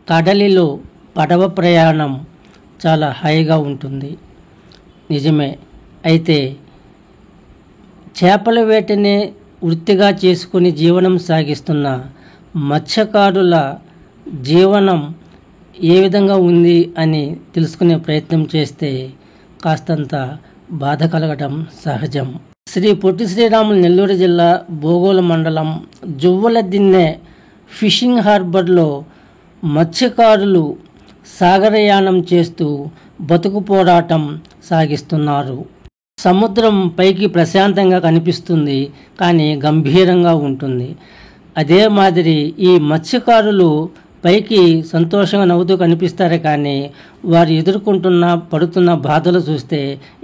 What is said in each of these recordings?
కడలిలో పడవ ప్రయాణం చాలా హాయిగా ఉంటుంది, నిజమే. అయితే చేపల వేటనే వృత్తిగా చేసుకుని జీవనం సాగిస్తున్న మత్స్యకారుల జీవనం ఏ విధంగా ఉంది అని తెలుసుకునే ప్రయత్నం చేస్తే కాస్తంత బాధ కలగడం సహజం. శ్రీ పొట్టి శ్రీరాములు నెల్లూరు జిల్లా బోగోలు మండలం జువ్వలదిన్నె ఫిషింగ్ హార్బర్లో మత్స్యకారులు సాగరయానం చేస్తూ బతుకు పోరాటం సాగిస్తున్నారు. సముద్రం పైకి ప్రశాంతంగా కనిపిస్తుంది, కానీ గంభీరంగా ఉంటుంది. అదే మాదిరి ఈ మత్స్యకారులు పైకి సంతోషంగా నవ్వుతూ కనిపిస్తారు, కానీ వారు పడుతున్న బాధలు చూస్తే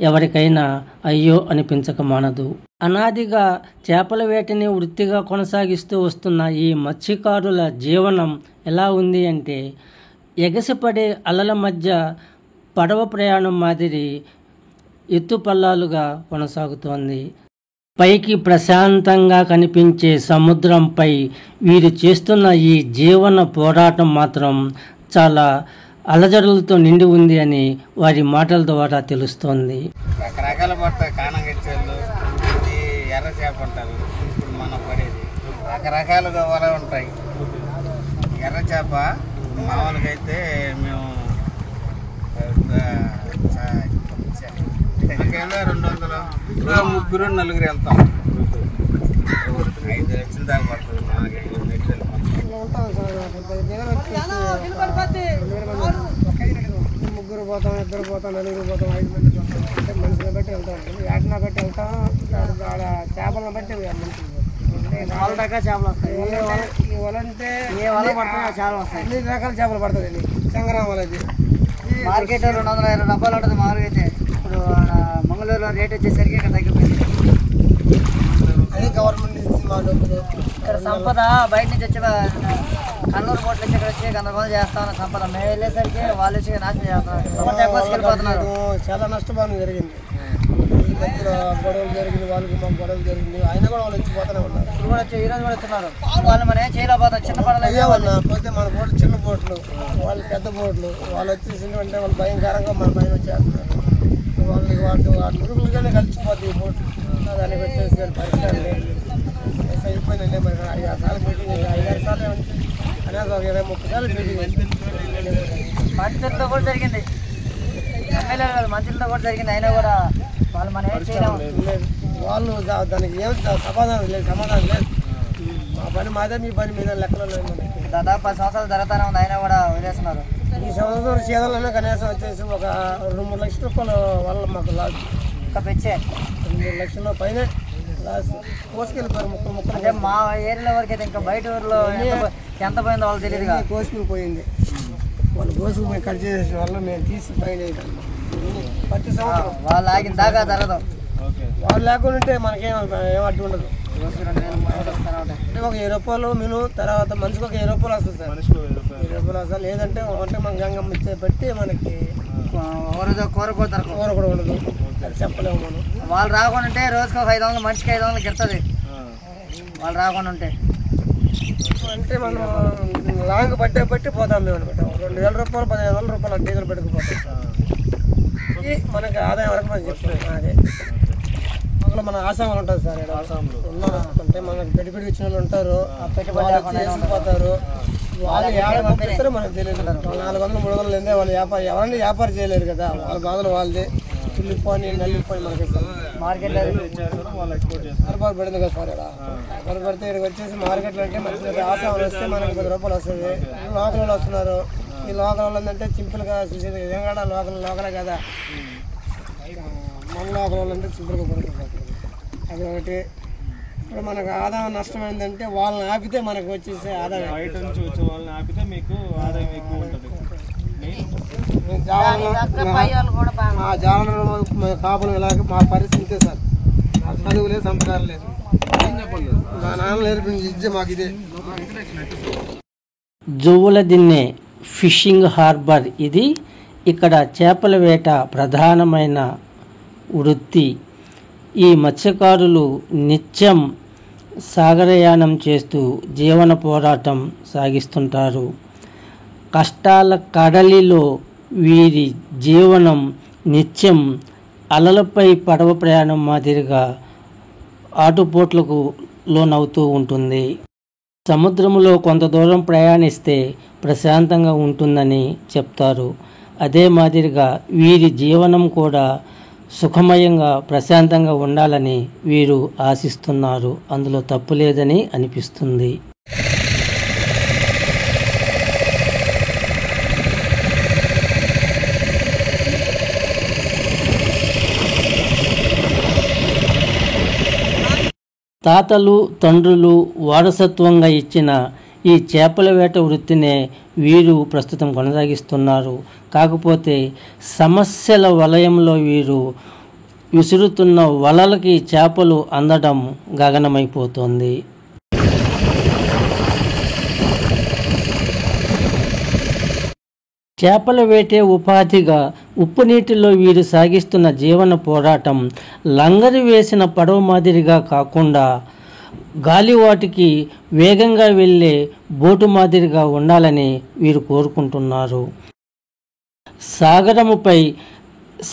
ఎవరికైనా అయ్యో అనిపించక మానదు. అనాదిగా చేపల వేటని వృత్తిగా కొనసాగిస్తూ వస్తున్న ఈ మత్స్యకారుల జీవనం ఎలా ఉంది అంటే, ఎగసిపడే అలల మధ్య పడవ ప్రయాణం మాదిరి ఎత్తుపల్లాలుగా కొనసాగుతోంది. పైకి ప్రశాంతంగా కనిపించే సముద్రంపై వీరు చేస్తున్న ఈ జీవన పోరాటం మాత్రం చాలా అలజడులతో నిండి ఉంది అని వారి మాటల ద్వారా తెలుస్తోంది. రకరకాల పడతాయి, కానంగచ్చేళ్ళు, ఎర్ర చేప అంటారు. ఇప్పుడు మనం పడేది రకరకాలుగా వల ఉంటాయి. ఎర్ర చేప మామూలుగా అయితే మేము 200 ముగ్గురు నలుగురు వెళ్తాం. 5 లక్షల దాకా పడుతుంది. ముగ్గురు పోతాం, ఇద్దరు పోతాం, నలుగురు పోతాం, 5 మంది పోతాం. అంటే మనుషులను బట్టి వెళ్తాం, వేటను బట్టి వెళ్తాం, ఆడ చేపలను బట్టి చాలా రకాల చేపలు వస్తాయి. ఈ వల అంటే ఏ వల పడుతుంది చాలా వస్తాయి, అన్ని రకాల చేపలు పడుతుంది. సంగ్రామ వల అది మార్కెట్ 220 రూపాయలు ఉంటుంది మామూలుగా అయితే. ఇప్పుడు మంగళూరులో రేట్ వచ్చేసరికి ఇక్కడ తగ్గిపోయింది. అది గవర్నమెంట్ నుంచి మా డబ్బులు. ఇక్కడ సంపద బయట నుంచి వచ్చే కన్నూరు పోట్లు వచ్చి ఇక్కడ వచ్చి గందరగోళం చేస్తా ఉన్న సంపద మేము వెళ్ళేసరికి వాళ్ళు వచ్చి నాశనం చేస్తున్నారు. చాలా నష్టపోవడం జరిగింది. ఈ మధ్యలో గొడవలు జరిగింది, వాళ్ళకి మాకు గొడవలు జరిగింది. అయినా కూడా వాళ్ళు వచ్చిపోతూనే ఉన్నారు. ఇప్పుడు కూడా వచ్చి ఈరోజు కూడా వస్తున్నారు. వాళ్ళు మనం ఏం చేయలేకపోతాం. చిన్న పడలు అయ్యేవన్నా పోతే మన బోట్లు చిన్న బోట్లు, వాళ్ళు పెద్ద బోట్లు. వాళ్ళు వచ్చేసిందంటే వాళ్ళు భయంకరంగా మన పైన వచ్చేస్తున్నారు. వాళ్ళ మురుగులుగానే కలిసిపోతుంది ఈ బోట్లు. దానికి వచ్చేసి పరిష్కారం లేదు. అయిపోయిందండి. మరి 5-6 సార్లు మీటింగ్, 5-6 సార్లు అనేది ఒక 20-30 సార్లు మీటింగ్ మంత్రులతో కూడా జరిగింది. ఎమ్మెల్యే కాదు, మంత్రులతో కూడా జరిగింది. అయినా కూడా వాళ్ళు మనం ఏం చేయలేము. వాళ్ళు దానికి ఏం సమాధానం లేదు. మా పని మాదే, మీ పని మీద లెక్కలో లేదు. దాదాపు 10 సంవత్సరాలు జరుగుతూనే ఉంది, అయినా కూడా వదిలేస్తున్నారు. ఈ సంవత్సరం సీజన్లోనే కనీసం వచ్చేసి ఒక 2-3 లక్షల రూపాయలు వల్ల మాకు లాస్. ఇంకా పెంచే 2-3 లక్షల పైన లాస్ కోసుకెళ్ళిపోయారు. ముక్కలు అంటే మా ఏరియాలో వరకు అయితే, ఇంకా బయట ఊరిలో ఎంత పోయిందో వాళ్ళు తెలియదు. కోసుకుని పోయింది. వాళ్ళు కోసుకుని కట్ చేసే వాళ్ళు మేము తీసి పైన ప్రతి సంవత్సరం వాళ్ళు ఆగిన దాకా జరగదు. వాళ్ళు లేకుండా ఉంటే మనకేం అడ్డు ఉండదు. అంటే ఒక 20 రూపాయలు మిను, తర్వాత మనిషికి ఒక 20 రూపాయలు వస్తుంది సార్. 20 రూపాయలు వస్తుంది. లేదంటే ఒకటే మనం గంగమ్మ ఇచ్చే పెట్టి మనకి కూర కూడా ఉండదు. చెప్పలేము మనం. వాళ్ళు రాకుండా ఉంటే రోజుకి ఒక 500, మనిషికి 500 గిడుతుంది. వాళ్ళు రాకుండా ఉంటే అంటే మనం లాంగ్ బట్టి పోతాం మేము అనమాట. 2,000 రూపాయలు 15,000 రూపాయలు డీజిల్ పెట్టుకుపోతాం. మనకి ఆదాయం వరకు మనం చెప్తాం. అదే అందులో మన ఆసాములు ఉంటుంది సార్. అంటే మనకు పెట్టుబడి ఇచ్చిన వాళ్ళు ఉంటారు, పోతారు. వాళ్ళు ఏడాది పంపిస్తారో మనకు తెలియదు. 400-300 లేదే వాళ్ళు ఎవరైనా వ్యాపారం చేయలేరు కదా. వాళ్ళ బాధలు వాళ్ళది. ఉల్లిపోయి నల్లిపోయి మనకి మార్కెట్లో సరఫరా పడింది కదా సార్. ఇక్కడ సరఫరా పడితే ఇక్కడికి వచ్చేసి మార్కెట్లో అంటే మంచి ఆసాములు వస్తే మనకి 10 రూపాయలు వస్తుంది. లోకల్ వాళ్ళు వస్తున్నారు. ఈ లోకల్ వాళ్ళు ఏంటంటే సింపుల్గా చూసేది ఏం కూడా లోకలే కదా. మన లోకల్ వాళ్ళు అంటే సింపుల్గా పడుతుంది. అది ఒకటి. ఇప్పుడు మనకు ఆదాయం నష్టం ఏంటంటే వాళ్ళని ఆపితే మనకు వచ్చేసే ఆదాయం. బయట నుంచి వచ్చే వాళ్ళని ఆపితే మీకు ఆదాయం ఎక్కువ ఉంటుంది. జాలనలో కాపులు ఇలాగ మా పరిస్థితి సార్. చదువు లేదు, సంస్కారం లేదు. మా నాన్న నేర్పించి ఇచ్చే మాకు ఇదే. జువ్వలదిన్నె ఫిషింగ్ హార్బర్ ఇది. ఇక్కడ చేపల వేట ప్రధానమైన వృత్తి. ఈ మత్స్యకారులు నిత్యం సాగరయానం చేస్తూ జీవన పోరాటం సాగిస్తుంటారు. కష్టాల కడలిలో వీరి జీవనం నిత్యం అలలపై పడవ ప్రయాణం మాదిరిగా ఆటుపోట్లకు లోనవుతూ ఉంటుంది. సముద్రంలో కొంత దూరం ప్రయాణిస్తే ప్రశాంతంగా ఉంటుందని చెప్తారు. అదే మాదిరిగా వీరి జీవనం కూడా సుఖమయంగా ప్రశాంతంగా ఉండాలని వీరు ఆశిస్తున్నారు. అందులో తప్పు లేదని అనిపిస్తుంది. తాతలు తండ్రులు వారసత్వంగా ఇచ్చిన ఈ చేపల వేట వృత్తినే వీరు ప్రస్తుతం కొనసాగిస్తున్నారు. కాకపోతే సమస్యల వలయంలో వీరు విసురుతున్న వలలకి చేపలు అందడం గగనమైపోతుంది. చేపల వేటే ఉపాధిగా ఉప్పు నీటిలో వీరు సాగిస్తున్న జీవన పోరాటం లంగరు వేసిన పడవ మాదిరిగా కాకుండా గాలివాటికి వేగంగా వెళ్ళే బోటు మాదిరిగా ఉండాలని వీరు కోరుకుంటున్నారు. సాగరముపై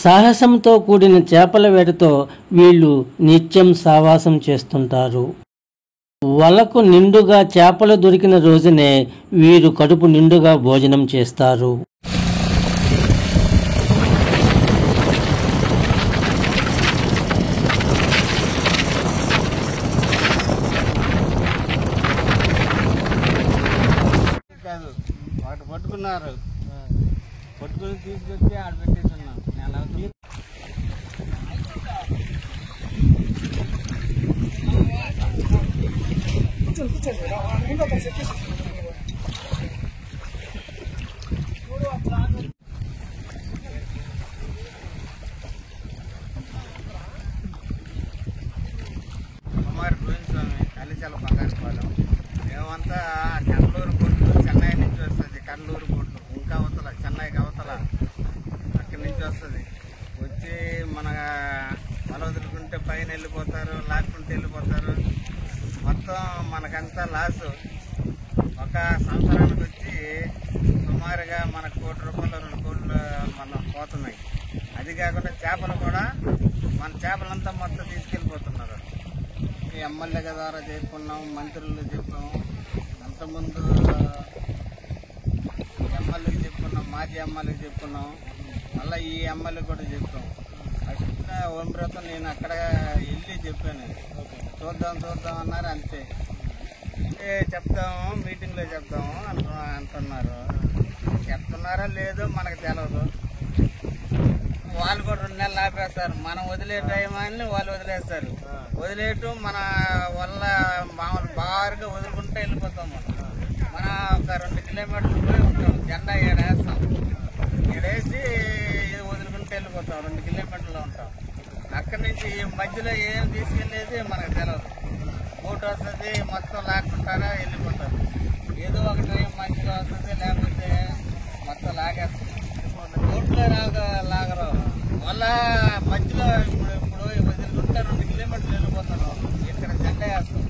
సాహసంతో కూడిన చేపల వేటతో వీళ్ళు నిత్యం సావాసం చేస్తుంటారు. వలకు నిండుగా చేపలు దొరికిన రోజునే వీరు కడుపు నిండుగా భోజనం చేస్తారు. కాదు వాటి పట్టుకున్నారు, పట్టుకుని తీసుకొచ్చి ఆడ పెట్టేస్తున్నాం. కుమార్ గోవిందస్వామి కలిచాల బంగారుపాలెం. మేమంతా కర్నూలు బోట్లు, చెన్నై నుంచి వస్తుంది. కర్నూలు బోట్లు ఇంకా అవతల, చెన్నైకి అవతల అక్కడి నుంచి వస్తుంది. వచ్చి మన వల వదులుకుంటే పైన వెళ్ళిపోతారు, లాక్కుంటే వెళ్ళిపోతారు. మొత్తం మనకంతా లాసు. ఒక సంవత్సరానికి వచ్చి సుమారుగా మనకు ₹1 2 కోట్లు మనం పోతున్నాయి. అది కాకుండా చేపలు కూడా మన చేపలంతా మొత్తం తీసుకెళ్ళిపోతున్నారు. ఈ ఎమ్మెల్యే ద్వారా చెప్పుకున్నాం, మంత్రులు చెప్పాము, అంతకుముందు ఎమ్మెల్యేకి చెప్పుకున్నాం, మాజీ ఎమ్మెల్యేకి చెప్పుకున్నాం, మళ్ళీ ఈ ఎమ్మెల్యే కూడా చెప్పాం. ఫస్ట్ ఓంబ్రతం నేను అక్కడ వెళ్ళి చెప్పాను, చూద్దాం అన్నారు. అంతే చెప్తాము, మీటింగ్లో చెప్తాము అంటున్నారు. చెప్తున్నారా లేదో మనకు తెలియదు. వాళ్ళు కూడా 2 నెలలు ఆపేస్తారు. మనం వదిలే టైం అని వాళ్ళు వదిలేస్తారు. వదిలేయటం మన వల్ల మామూలు బారుగా వదులుకుంటే వెళ్ళిపోతాం. మనం ఒక 2 కిలోమీటర్లు పోయి ఉంటాం, జెండా ఏడేస్తాం. ఏడేసి వదులుకుంటే వెళ్ళిపోతాం. 2 కిలోమీటర్లు ఉంటాం. అక్కడి నుంచి మధ్యలో ఏం తీసుకెళ్ళేది మనకు తెలియదు. బోట్ వస్తుంది, మొత్తం లాక్కుంటారా వెళ్ళిపోతారు. ఏదో ఒక టైం మంచిగా వస్తుంది, లేకపోతే మొత్తం లాగేస్తుంది. బోట్లో లాగరు. వల్ల మధ్యలో ఇప్పుడు వదులుకుంటే 2 కిలోమీటర్లు వెళ్ళిపోతాను. ఇక్కడ జెండా వేస్తాం.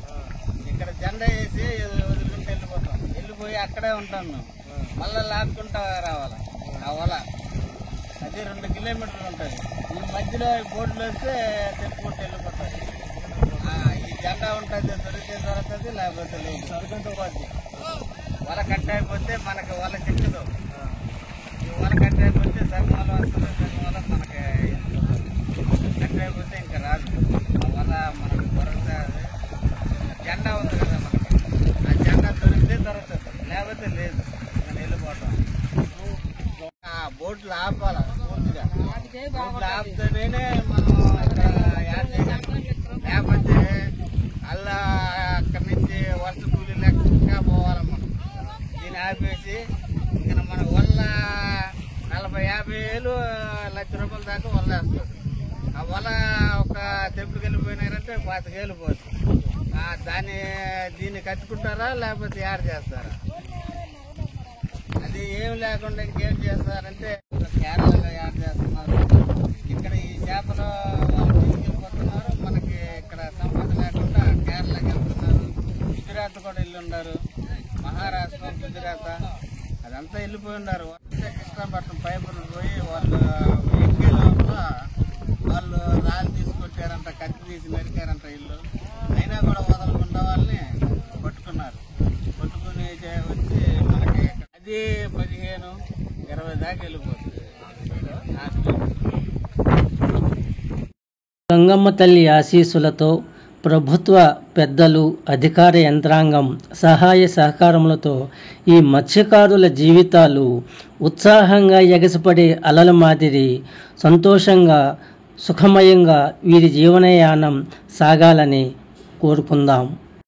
ఇక్కడ జెండా వేసి వదులుకుంటే వెళ్ళిపోతాం. వెళ్ళిపోయి అక్కడే ఉంటాను. మళ్ళీ లాక్కుంటా రావాలి ఆ వల. అది 2 కిలోమీటర్లు ఉంటుంది. ఈ మధ్యలో బోట్లు వస్తే తెప్పుకుంటూ వెళ్ళిపోతారు. ఈ జెండా ఉంటుంది, దొరుకుతుంది, లేకపోతే లేదు. సరుకుంటూ పోద్ది. వల కట్ అయిపోతే మనకి వల చిక్కదు. ఈ వల కట్ అయిపోతే సగం వస్తుంది, సగం వల మనకి కట్ అయిపోతే ఇంకా రాదు. ఆ వల మనకు దొరుకుతుంది. జెండా ఉంది కదా మనకి, ఆ జెండా దొరికితే దొరుకుతుంది, లేకపోతే లేదు. నేను వెళ్ళిపోతాం. బోట్లు ఆపాలి పూర్తిగా. బోట్లు ఆపితేనే మనం అక్కడ యాడ్ చేయాలి. లేకపోతే అలా అక్కడి నుంచి వర్ష కూలీ లెక్క పోవాలి మనం. దీన్ని ఆపేసి ఇంకా మన వల్ల 40-50 వేలు ₹1,00,000 దాకా వల్ల వేస్తుంది. ఆ వల ఒక తెప్పుడుకి వెళ్ళిపోయినారంటే 25 వేలు పోతుంది. దీన్ని కట్టుకుంటారా లేకపోతే యాడ్ చేస్తారా? అది ఏం లేకుండా ఇంకేం చేస్తారంటే కేరళలో యాడ్ చేస్తున్నారు. ఇక్కడ ఈ చేపలు వాళ్ళు తీసుకెళ్ళిపోతున్నారు. మనకి ఇక్కడ సంపద లేకుండా కేరళకి వెళ్తున్నారు. గుజరాత్ కూడా వెళ్ళి ఉన్నారు. మహారాష్ట్ర, గుజరాత్ అదంతా వెళ్ళిపోయి ఉన్నారు. కృష్ణాపట్నం పైపులు పోయి వాళ్ళు ఎక్కే లోపల వాళ్ళు రాళ్ళు తీసుకొచ్చారంట, కత్తి తీసి నరికారంట ఇల్లు. అయినా కూడా వదలకుండా వాళ్ళని పట్టుకున్నారు. పట్టుకుని వచ్చి మనకి 10, 15, 20 దాకా వెళ్ళిపోతుంది. గంగమ్మ తల్లి ఆశీస్సులతో ప్రభుత్వ పెద్దలు, అధికార యంత్రాంగం సహాయ సహకారములతో ఈ మత్స్యకారుల జీవితాలు ఉత్సాహంగా ఎగసిపడే అలల మాదిరి సంతోషంగా, సుఖమయంగా వీరి జీవనయానం సాగాలని కోరుకుందాం.